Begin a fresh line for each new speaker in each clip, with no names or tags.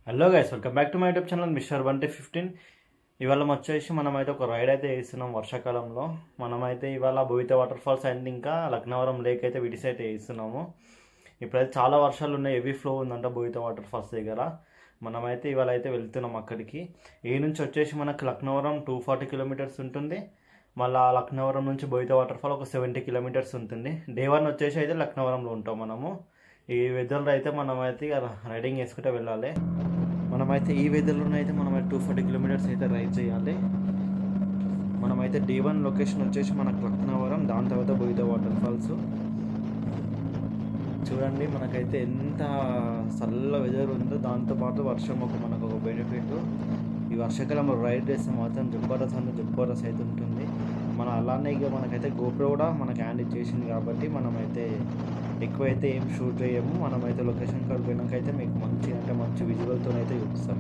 Hello guys, welcome back to my YouTube channel mister 115. ఇవాళ వచ్చేసి మనమైతే ఒక రైడ్ అయితే వేస్తున్నాం వర్షాకాలంలో. మనమైతే ఇవాళ భూయిత వాటర్ ఫాల్స్ అండ్ ఇంకా లక్నవరం లేక్ అయితే విడిసి అయితే వేస్తున్నాము. ఇప్పుడైతే చాలా వర్షాలు ఉన్నాయి, హెవీ ఫ్లో ఉందంట భూయిత వాటర్ ఫాల్స్ దగ్గర. మనమైతే ఇవాళ అయితే వెళ్తున్నాం అక్కడికి. ఈ నుంచి వచ్చేసి మనకు లక్నవరం 240 కిలోమీటర్స్ ఉంటుంది. మళ్ళీ లక్నవరం నుంచి భూయిత వాటర్ ఫాల్ ఒక 70 కిలోమీటర్స్ ఉంటుంది. డే 1 వచ్చేసి అయితే లక్నవరంలో ఉంటాం మనము. ఈ వెదర్లో అయితే మనమైతే రైడింగ్ వేసుకుంటే వెళ్ళాలి. మనమైతే ఈ వెదర్లోనే అయితే మనమైతే 240 కిలోమీటర్స్ అయితే రైడ్ చేయాలి. మనమైతే డే 1 లొకేషన్ వచ్చేసి మనకు లక్నవరం, దాని తర్వాత భూయిత వాటర్ ఫాల్స్. చూడండి మనకైతే ఎంత చల్ల వెదర్ ఉందో, దాంతోపాటు వర్షం మనకు ఒక బెనిఫిట్. ఈ వర్షాకాలంలో రైడ్ చేస్తే మాత్రం జబర్దస్త్ అయితే ఉంటుంది. మన అలానే ఇక మనకైతే గోప్రో కూడా మనకి హ్యాండ్ ఇచ్చేసింది కాబట్టి మనమైతే ఎక్కువైతే ఏం షూట్ చేయము. మనమైతే లొకేషన్ కాడ పోయినాకైతే మీకు మంచి విజువల్తో అయితే చూపిస్తాం.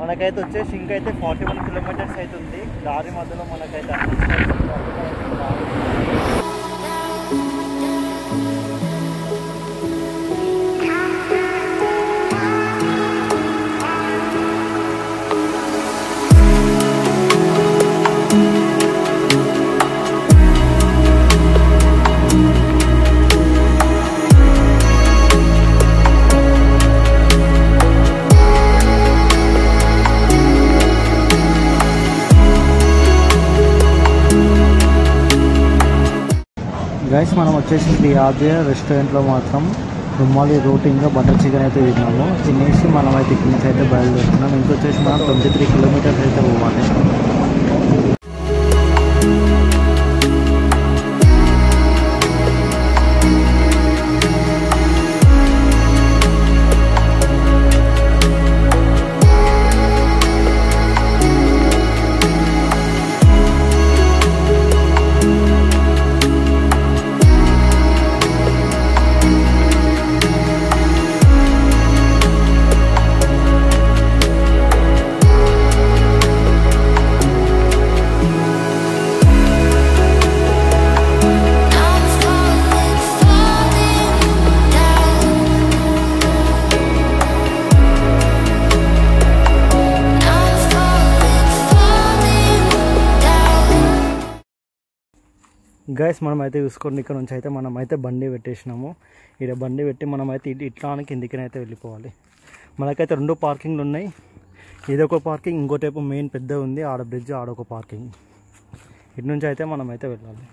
మనకైతే వచ్చేసి ఇంకైతే 41 కిలోమీటర్స్ అవుతుంది. దారి మధ్యలో మనకైతే గైస్, మనం వచ్చేసి ఆద్య రెస్టారెంట్లో మాత్రం రుమాలి రోటీ ఇంకా బటర్ చికెన్ అయితే తిన్నాము. తినేసి మనం అయితే ఇక్కడి నుంచి అయితే బయలుదేరుతున్నాం. ఇంకొచ్చేసి మనం 23 కిలోమీటర్స్ అయితే పోవాలి. గైస్, మనమైతే చూసుకోండి, ఇక్కడ నుంచి అయితే మనమైతే బండి పెట్టేసినాము. ఇక్కడ బండి పెట్టి మనమైతే ఇట్లానికి కిందికనైతే వెళ్ళిపోవాలి. మనకైతే 2 పార్కింగ్లు ఉన్నాయి. ఇదొక పార్కింగ్, ఇంకోటేపు మెయిన్ పెద్ద ఉంది, ఆడ బ్రిడ్జ్, ఆడొక పార్కింగ్. ఇటు నుంచి అయితే మనమైతే వెళ్ళాలి.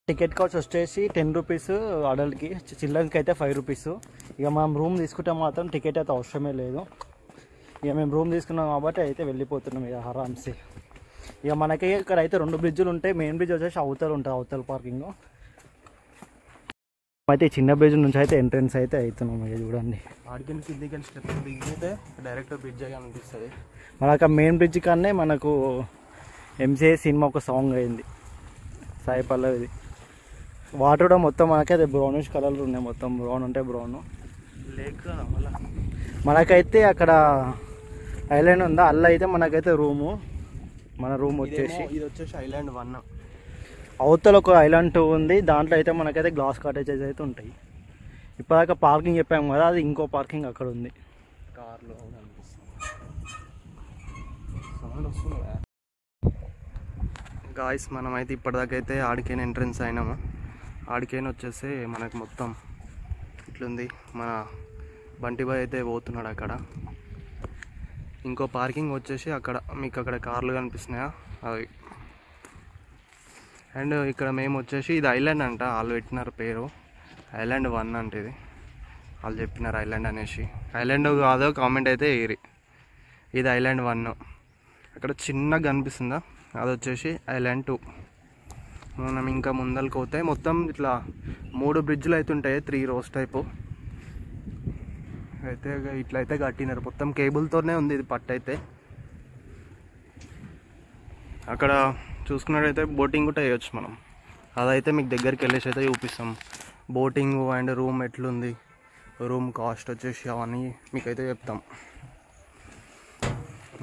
టికెట్ కాస్ట్ వచ్చేసి 10 రూపీస్ అడల్ట్కి, చిల్డ్రన్స్కి అయితే 5 రూపీస్. ఇక మనం రూమ్ తీసుకుంటే మాత్రం టికెట్ అయితే అవసరమే లేదు. ఇక మేము రూమ్ తీసుకున్నాం కాబట్టి అయితే వెళ్ళిపోతున్నాం ఇక ఆరామ్సే. ఇక మనకి ఇక్కడ అయితే 2 బ్రిడ్జులు ఉంటాయి. మెయిన్ బ్రిడ్జ్ వచ్చేసి అవతల ఉంటుంది, అవతల పార్కింగ్. అయితే చిన్న బ్రిడ్జ్ నుంచి అయితే ఎంట్రెన్స్ అయితే అవుతున్నాం. ఇక చూడండి,
ఆడికెళ్ళి కిందికి స్టెప్స్ దిగితే డైరెక్ట్ బ్రిడ్జ్ అనిపిస్తుంది.
మనకు మెయిన్ బ్రిడ్జ్ కన్నా మనకు ఎంసీఏ సినిమా ఒక సాంగ్ అయింది, సాయి పల్లవిది. వాటర్ కూడా మొత్తం మనకైతే బ్రౌనిష్ కలర్లు ఉన్నాయి, మొత్తం బ్రౌన్ అంటే బ్రౌన్.
లేక్ మళ్ళీ
మనకైతే అక్కడ ఐలాండ్ ఉందా, అల్ల అయితే మనకైతే రూము. మన రూమ్ వచ్చేసి
ఇది వచ్చేసి ఐలాండ్ 1.
అవతల ఒక ఐలాండ్ 2 ఉంది. దాంట్లో అయితే మనకైతే గ్లాస్ కాటేజెస్ అయితే ఉంటాయి. ఇప్పటిదాకా పార్కింగ్ చెప్పాము కదా, అది ఇంకో పార్కింగ్ అక్కడ ఉంది.
కార్లో వస్తుంది. గాయస్, మనమైతే ఇప్పటిదాకైతే ఆడికేన్ ఎంట్రన్స్ అయినాము. ఆడికేన్ వచ్చేసి మనకు మొత్తం ఇట్లుంది. మన బంటిబాయ్ అయితే పోతున్నాడు అక్కడ. ఇంకో పార్కింగ్ వచ్చేసి అక్కడ మీకు అక్కడ కార్లు కనిపిస్తున్నాయా అవి. అండ్ ఇక్కడ మేము వచ్చేసి ఇది ఐలాండ్ అంట, వాళ్ళు పెట్టినారు పేరు ఐలాండ్ 1 అంటే. ఇది వాళ్ళు చెప్పినారు ఐలాండ్ అనేసి. ఐలాండ్ కాదో కామెంట్ అయితే ఏరి. ఇది ఐలాండ్ 1. అక్కడ చిన్నగా కనిపిస్తుందా, అది వచ్చేసి ఐలాండ్ 2. మనం ఇంకా ముందరికి పోతే మొత్తం ఇట్లా 3 బ్రిడ్జ్లు అయితే ఉంటాయి, 3 rows టైపు అయితే. ఇట్లయితే కట్టినారు, మొత్తం కేబుల్తోనే ఉంది ఇది పట్టు అయితే. అక్కడ చూసుకున్నట్టయితే బోటింగ్ కూడా వేయచ్చు మనం. అదైతే మీకు దగ్గరికి వెళ్ళేసి అయితే చూపిస్తాం. బోటింగ్ అండ్ రూమ్ ఎట్లుంది, రూమ్ కాస్ట్ వచ్చేసి అవన్నీ మీకైతే చెప్తాం.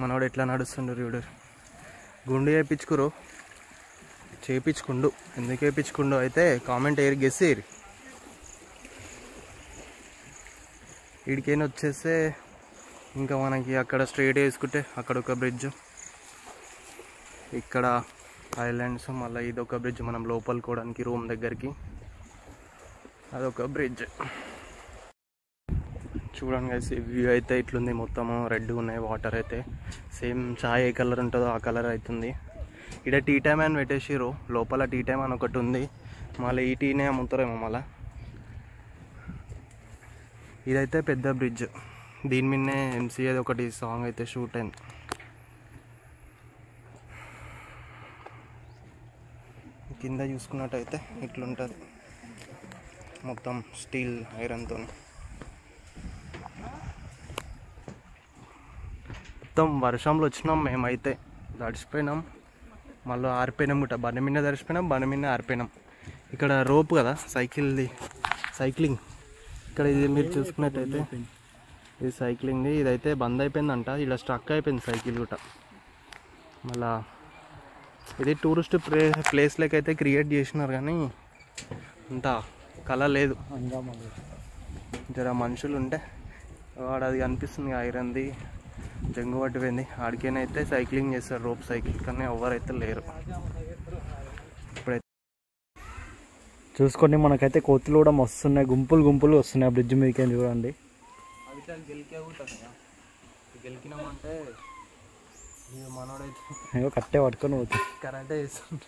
మనోడు ఎట్లా నడుస్తుండ్రు చూడు. గుండు చేయించుకురు, చేయించుకుండు. ఎందుకు వేయించుకుండు అయితే కామెంట్ ఏరి గెస్సేరి. ఇడికైనా వచ్చేస్తే ఇంకా మనకి అక్కడ స్ట్రైట్ వేసుకుంటే అక్కడ ఒక బ్రిడ్జ్, ఇక్కడ ఐలాండ్స్, మళ్ళీ ఇదొక బ్రిడ్జ్ మనం లోపలికోవడానికి రూమ్ దగ్గరికి, అదొక బ్రిడ్జ్. చూడండి గైస్, వ్యూ అయితే ఇట్లుంది. మొత్తము రెడ్ ఉన్నాయి వాటర్ అయితే. సేమ్ చాయ్ ఏ కలర్ ఉంటుందో ఆ కలర్ అవుతుంది. ఇక్కడ టీ టైమ్ అని పెట్టేసిరు. లోపల టీ టైమ్ అని ఒకటి ఉంది. మళ్ళీ ఈ టీనే అమ్ముతారేమో మళ్ళీ. ఇదైతే పెద్ద బ్రిడ్జ్. దీని మీదనే ఎంసీఏది ఒకటి సాంగ్ అయితే షూట్ అయింది. కింద చూసుకున్నట్టయితే ఇట్లుంటుంది మొత్తం స్టీల్ ఐరన్తో. మొత్తం వర్షంలో వచ్చినాం మేమైతే, తడిసిపోయినాం, మళ్ళీ ఆరిపోయినాం కూడా. బండి మీద తడిసిపోయినాం, బండి మీద ఆరిపోయినాం. ఇక్కడ రోప్ కదా సైకిల్ది, సైక్లింగ్. ఇక్కడ ఇది మీరు చూసుకున్నట్టయితే ఇది సైక్లింగ్ది. ఇదైతే బంద్ అయిపోయిందంట, ఇలా స్ట్రక్ అయిపోయింది సైకిల్ కూడా. మళ్ళా ఇది టూరిస్ట్ ప్లేస్ లెక్క అయితే క్రియేట్ చేసినారు, కానీ అంత కళ లేదు. జర మనుషులు ఉంటే వాడు అది కనిపిస్తుంది ఐరన్ది, జంగు పట్టిపోయింది. ఆడికైతే సైక్లింగ్ చేస్తారు, రోప్ సైకిల్, కానీ ఎవరైతే లేరు ఇప్పుడైతే.
చూసుకోండి, మనకైతే కోతులు కూడా వస్తున్నాయి, గుంపులు గుంపులు వస్తున్నాయి ఆ బ్రిడ్జ్ మీదకి. చూడండి,
గెలికినామంటే మనోడైతే
కట్టే పట్టుకొని పోతుంది,
కరెంటే చేస్తుంది.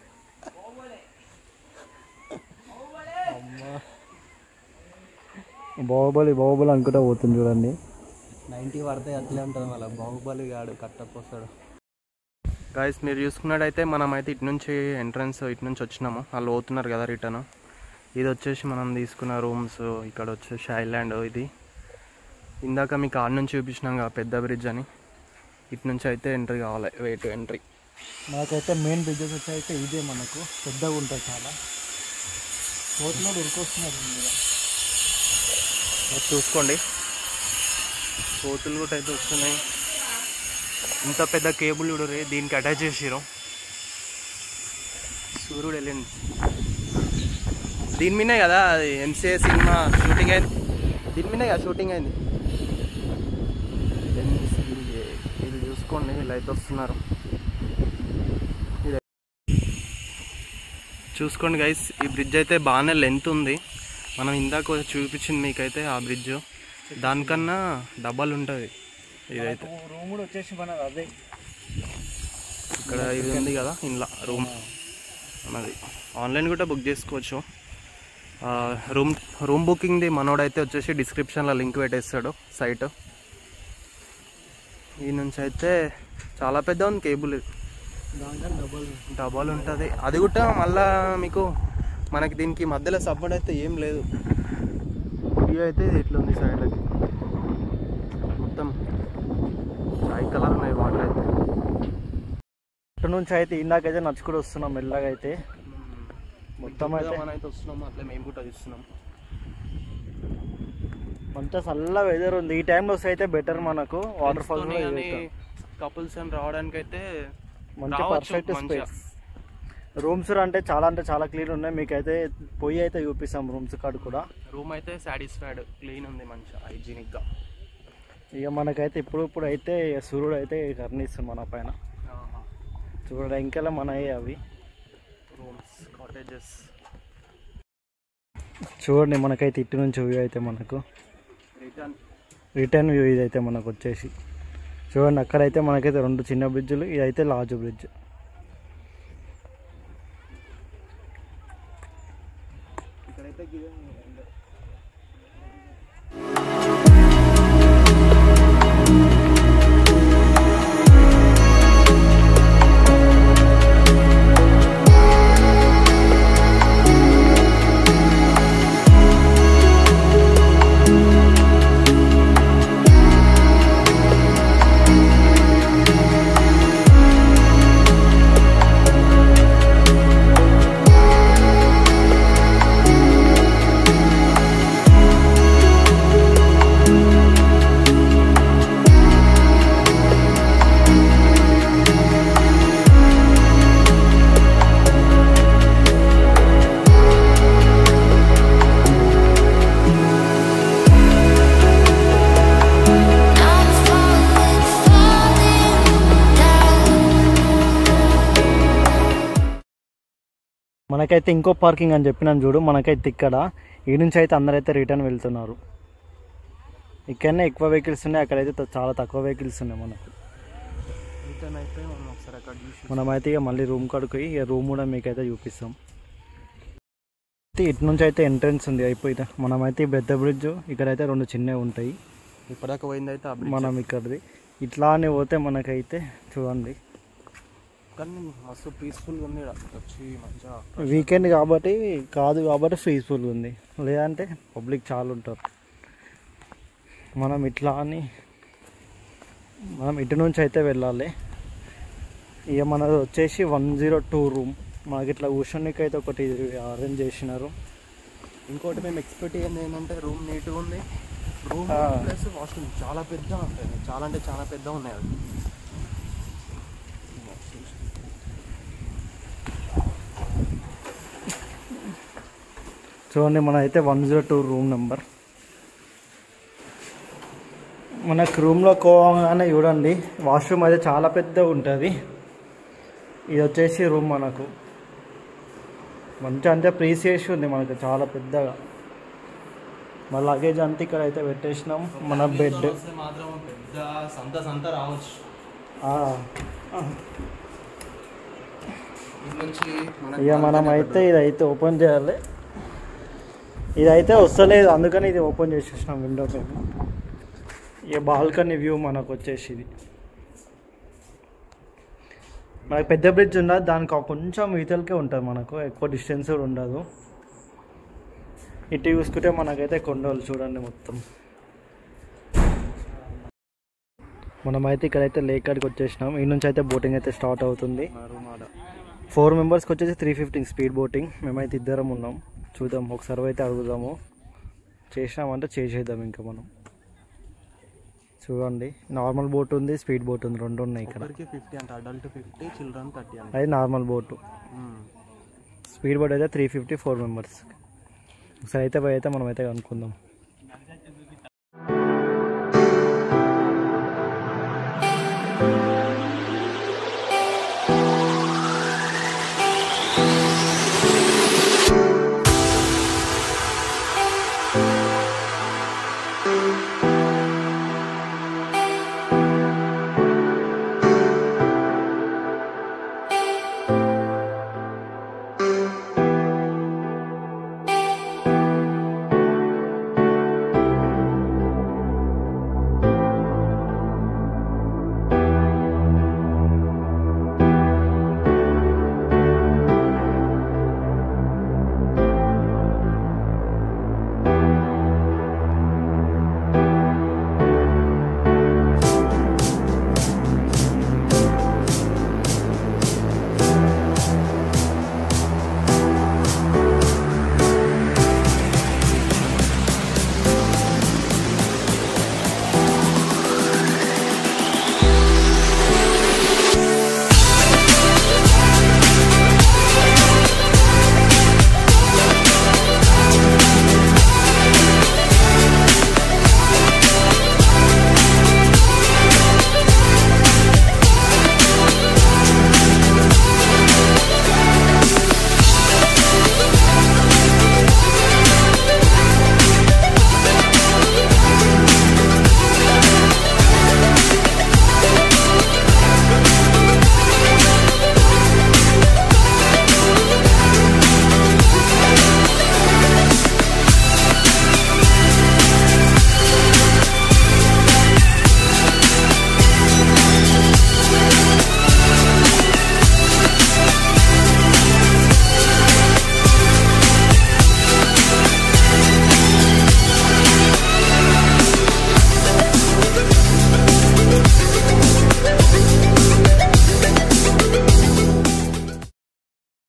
బాహుబలి బాహుబలి అనుకుంటా పోతుంది చూడండి.
90 పడితే అట్లే ఉంటుంది, మళ్ళీ బాహుబలి గాడు కట్టపోస్తాడు. గాయస్ మీరు చూసుకున్నట్టయితే మనమైతే ఇటు నుంచి ఎంట్రన్స్ ఇటు నుంచి వచ్చినాము. వాళ్ళు పోతున్నారు కదా రిటర్న్. ఇది వచ్చేసి మనం తీసుకున్న రూమ్స్. ఇక్కడ వచ్చేసి ఐలాండ్. ఇది ఇందాక మీకు ఆడ నుంచి చూపించినాం కదా పెద్ద బ్రిడ్జ్ అని. ఇటు నుంచి అయితే ఎంట్రీ కావాలి, వే టు ఎంట్రీ.
మనకైతే మెయిన్ బ్రిడ్జెస్ వచ్చి అయితే ఇదే, మనకు పెద్దగా ఉంటుంది చాలా. కోతులో ఉరికొస్తున్నారు
చూసుకోండి, కోతులు కూడా అయితే వస్తున్నాయి. ఇంత పెద్ద కేబుల్ కూడా దీనికి అటాచ్ చేసిరు. సూర్యుడు వెళ్ళింది దీని మీదే కదా ఎంసీఏ సినిమా షూటింగ్ అయింది. దీని మీదే కదా షూటింగ్ అయింది. ఇది చూసుకోండి, ఇలా అయితే వస్తున్నారు. చూసుకోండి గైస్, ఈ బ్రిడ్జ్ అయితే బాగానే లెంత్ ఉంది. మనం ఇందాక చూపించింది మీకైతే ఆ బ్రిడ్జ్, దానికన్నా డబల్ ఉంటుంది. ఇదైతే
రూమ్ కూడా వచ్చేసి మనది అదే.
ఇక్కడ ఇది ఉంది కదా ఇంట్లో రూమ్ మనది. ఆన్లైన్ కూడా బుక్ చేసుకోవచ్చు. రూమ్ బుకింగ్ది మనోడైతే వచ్చేసి డిస్క్రిప్షన్లో లింక్ పెట్టేస్తాడు సైట్. ఈ నుంచి అయితే చాలా పెద్ద ఉంది కేబుల్, డబల్ ఉంటుంది. అది కూడా మళ్ళా మీకు మనకి దీనికి మధ్యలో సపోర్ట్ అయితే ఏం లేదు. ఇది అయితే ఇట్లా ఉంది సైడ్కి, మొత్తం చాయ్ కలర్ ఉన్నాయి వాటర్ అయితే.
ఇటు నుంచి అయితే ఇందాకైతే నడుచుకుంటూ వస్తున్నాం మెల్లగా అయితే. మొత్తం అయితే
మనమైతే వస్తున్నాము, అట్లా మేము కూడా చూస్తున్నాం.
మంచిగా చల్ల వెదర్ ఉంది. ఈ టైంలో వస్తే అయితే బెటర్ మనకు. వాటర్ ఫాల్
కపుల్స్ అని రావడానికి అయితే
మంచి పర్ఫెక్ట్ స్పేస్. రూమ్స్ అంటే చాలా క్లీన్ ఉన్నాయి. మీకైతే పోయి అయితే చూపిస్తాం రూమ్స్ కాడ కూడా.
రూమ్ అయితే సాటిస్ఫైడ్, క్లీన్ ఉంది, మంచిగా హైజీనిక్గా.
ఇక మనకైతే ఇప్పుడు అయితే సూర్యుడు అయితే కర్ణిస్తుంది మన పైన. చూడండి ఇంకెలా మనయే అవి
రూమ్స్, కాటేజెస్.
చూడండి మనకైతే ఇటు నుంచి వ్యూ అయితే మనకు రిటర్న్ వ్యూ. ఇదైతే మనకు వచ్చేసి చూడండి, అక్కడైతే మనకైతే 2 చిన్న బ్రిడ్జ్లు, ఇదైతే లార్జ్ బ్రిడ్జ్.
ఇక్కడైతే
మనకైతే ఇంకో పార్కింగ్ అని చెప్పినాను చూడు, మనకైతే ఇక్కడ ఈ నుంచి అయితే అందరైతే రిటర్న్ వెళ్తున్నారు. ఇక్కడనే ఎక్కువ వెహికల్స్ ఉన్నాయి, అక్కడైతే చాలా తక్కువ వెహికల్స్ ఉన్నాయి. మనకు
రిటర్న్ అయితే మనం ఒకసారి అక్కడ చూసి
మనమైతే ఇక మళ్ళీ రూమ్ కాడికి ఇక రూమ్ కూడా మీకైతే చూపిస్తాం. ఇటు నుంచి అయితే ఎంట్రన్స్ ఉంది అయిపోయింది. మనమైతే పెద్ద బ్రిడ్జ్ ఇక్కడైతే 2 చిన్నవి ఉంటాయి.
ఇప్పటిదాకా పోయింది అయితే
మనం ఇక్కడిది ఇట్లా అని పోతే మనకైతే చూడండి
కానీ మస్తు పీస్ఫుల్గా ఉంది. వచ్చి మంచిగా
వీకెండ్ కాబట్టి పీస్ఫుల్గా ఉంది, లేదంటే పబ్లిక్ చాలా ఉంటారు. మనం ఇట్లా అని మనం ఇటు నుంచి అయితే వెళ్ళాలి. ఇక మనది వచ్చేసి 102 రూమ్. మనకి ఇట్లా కూర్చోనికి అయితే ఒకటి అరేంజ్ చేసినారు.
ఇంకోటి మేము ఎక్స్పెక్ట్ అయ్యింది ఏంటంటే రూమ్ నీట్గా ఉంది, రూమ్ ప్లస్ వాష్రూమ్ చాలా పెద్ద ఉంటాయి, చాలా అంటే చాలా పెద్ద ఉన్నాయి అవి.
చూడండి మనైతే 102 రూమ్ నెంబర్. మనకు రూమ్లో కోగానే చూడండి వాష్రూమ్ అయితే చాలా పెద్దగా ఉంటుంది. ఇది వచ్చేసి రూమ్ మనకు మంచిగా అంటే ప్రీసియేషన్ ఉంది, మనకు చాలా పెద్దగా. మన లగేజ్ అంతా ఇక్కడ అయితే పెట్టేసినాం. మన బెడ్
మాత్రం పెద్ద సంత రావచ్చు.
ఇక మనమైతే ఇదైతే ఓపెన్ చేయాలి. ఇదైతే వస్తలేదు, అందుకని ఇది ఓపెన్ చేసేసినాం విండో మేము. ఇక బాల్కనీ వ్యూ మనకు వచ్చేసి ఇది. మనకు పెద్ద బ్రిడ్జ్ ఉండదు, దానికి కొంచెం ఈతలకే ఉంటుంది, మనకు ఎక్కువ డిస్టెన్స్ కూడా ఉండదు. ఇటు చూసుకుంటే మనకైతే కొండలు చూడండి మొత్తం. మనమైతే ఇక్కడైతే లేక్ కాడికి వచ్చేసినాం. ఈ నుంచి అయితే బోటింగ్ అయితే స్టార్ట్ అవుతుంది. 4 మెంబర్స్కి వచ్చేసి 315 స్పీడ్ బోటింగ్. మేమైతే ఇద్దరం ఉన్నాం. చూద్దాం ఒకసారి అయితే అడుగుదాము, చేసినామంటే చేసేద్దాం. ఇంకా మనం చూడండి నార్మల్ బోట్ ఉంది, స్పీడ్ బోట్ ఉంది, 2 ఉన్నాయి ఇక్కడ.
50 అంటే అడల్ట్ 50, చిల్డ్రన్ 30 అంటే
అది నార్మల్ బోటు. స్పీడ్ బోట్ అయితే 350 4 మెంబర్స్. ఒకసారి అయితే పోయి అయితే మనం అయితే కనుక్కుందాం.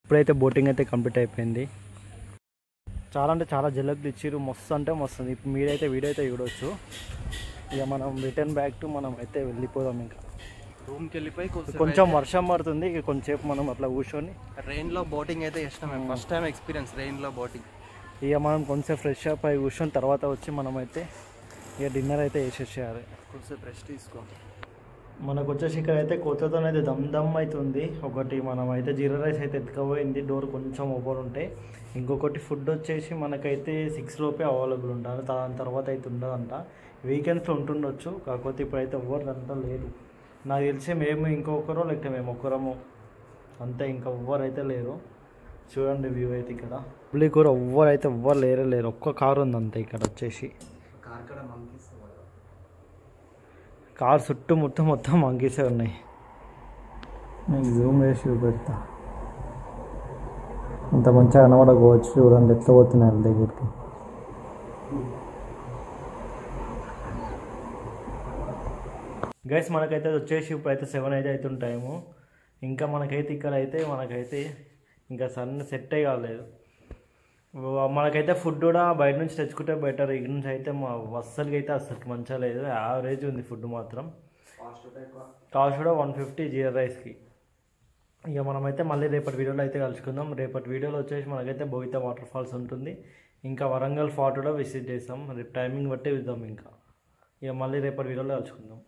ఇప్పుడైతే బోటింగ్ అయితే కంప్లీట్ అయిపోయింది. చాలా అంటే చాలా జలక్ ఇచ్చిర్రు, మస్తు అంటే మస్తు. ఇప్పుడు మీరైతే వీడియో అయితే చూడవచ్చు. ఇక మనం రిటర్న్ బ్యాక్ టు మనం అయితే వెళ్ళిపోదాం. ఇంకా
రూమ్కి వెళ్ళిపోయి
కొంచెం వర్షం పడుతుంది, ఇక కొంచెంసేపు మనం అట్లా కూర్చొని
రెయిన్లో బోటింగ్ అయితే చేసినాం. మేము ఫస్ట్ టైం ఎక్స్పీరియన్స్ రెయిన్లో బోటింగ్.
ఇక మనం కొంచెం ఫ్రెష్ అప్ అయి కూర్చొని తర్వాత వచ్చి మనమైతే ఇక డిన్నర్ అయితే వేసేసేయాలి.
కొంచెం రెస్ట్ తీసుకో.
మనకు వచ్చేసి ఇక్కడ అయితే కొత్తతో అయితే దమ్ దమ్ అవుతుంది. ఒకటి మనం అయితే జీరా రైస్ అయితే ఎత్తుకపోయింది, డోర్ కొంచెం ఓపెన్ ఉంటాయి. ఇంకొకటి ఫుడ్ వచ్చేసి మనకైతే 6 లోపే అవైలబుల్ ఉంటుంది, దాని తర్వాత అయితే ఉండదంట. వీకెండ్స్లో ఉంటుండొచ్చు, కాకపోతే ఇప్పుడైతే ఎవ్వరిదంతా లేదు. నాకు తెలిసి మేము ఇంకొకరు లేకపోతే మేము ఒక్కరము అంతే, ఇంకా ఎవ్వరైతే లేరు. చూడండి వ్యూ అయితే ఇక్కడ పబ్లిక్ కూడా ఎవ్వరు లేరు. ఒక్క కారు ఉంది అంతే ఇక్కడ వచ్చేసి. కార్ చుట్టూ మొత్తం మంకీసే ఉన్నాయి. నేను జూమ్ వేసి చూపెడతా, అంత మంచిగా కనబడకపోవచ్చు. చూడండి ఎట్లా పోతున్నాయి వాళ్ళ దగ్గరికి. గైస్ మనకైతే వచ్చేసి ఇప్పుడైతే 7 అయితే అవుతుంది టైము. ఇంకా మనకైతే ఇక్కడ అయితే ఇంకా సన్ సెట్ కాలేదు. మనకైతే ఫుడ్ కూడా బయట నుంచి తెచ్చుకుంటే బెటర్. ఇక్కడ నుంచి అయితే అస్సలు మంచిగా లేదు, యావరేజ్ ఉంది ఫుడ్ మాత్రం. కాస్ట్ కూడా 150 జీరా రైస్కి. ఇక మనమైతే మళ్ళీ రేపటి వీడియోలో అయితే కలుసుకుందాం. రేపటి వీడియోలో వచ్చేసి మనకైతే బోయిత వాటర్ ఫాల్స్ ఉంటుంది, ఇంకా వరంగల్ ఫోర్ట్ కూడా విజిట్ చేస్తాం. రేపు టైమింగ్ బట్టి చూద్దాం. ఇంకా ఇక మళ్ళీ రేపటి వీడియోలో కలుసుకుందాం.